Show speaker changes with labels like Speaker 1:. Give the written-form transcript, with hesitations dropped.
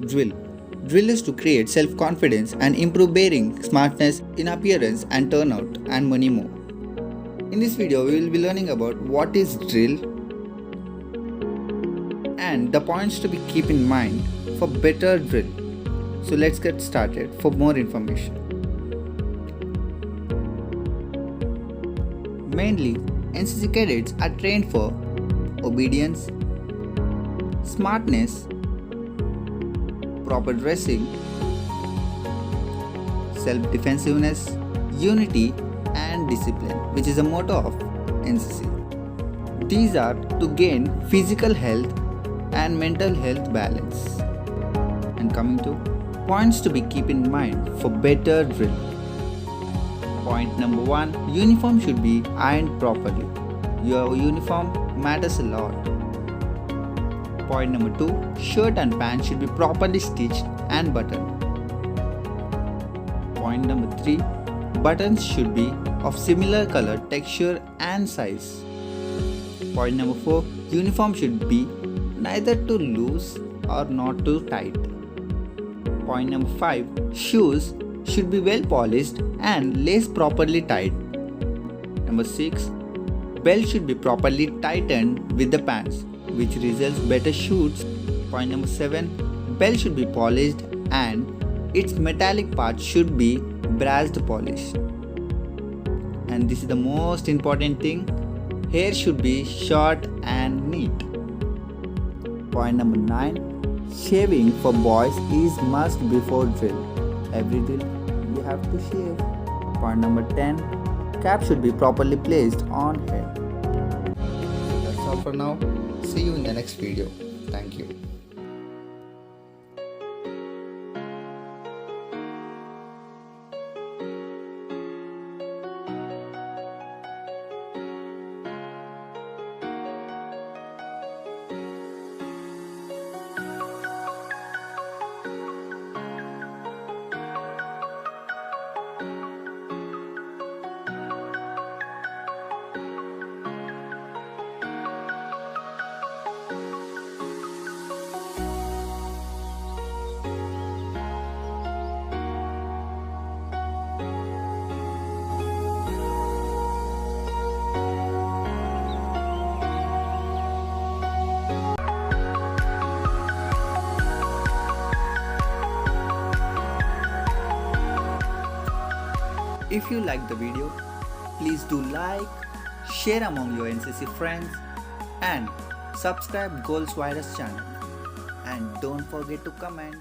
Speaker 1: Drill. Drill is to create self-confidence and improve bearing, smartness in appearance and turnout, and many more. In this video, we will be learning about what is drill and the points to be keep in mind for better drill. So let's get started for more information. Mainly, NCC cadets are trained for obedience, smartness, proper dressing, self-defensiveness, unity and discipline, which is a motto of NCC. These are to gain physical health and mental health balance. And coming to points to be keep in mind for better drill. Point number 1, uniform should be ironed properly. Your uniform matters a lot. Point number 2, shirt and pants should be properly stitched and buttoned. Point number 3, buttons should be of similar color, texture and size. Point number 4, uniform should be neither too loose or not too tight. Point number 5, shoes should be well polished and laced properly tied. Number 6, belt should be properly tightened with the pants, which results better shoots. Point number 7, belt should be polished and its metallic part should be brassed polished. And this is the most important thing, hair should be short and neat. Point number 9, shaving for boys is must before drill. Every drill you have to shave. Point number 10, cap should be properly placed on head. So that's all for now. See you in the next video. Thank you. If you like the video, please do like, share among your NCC friends and subscribe Goals Virus channel. And don't forget to comment.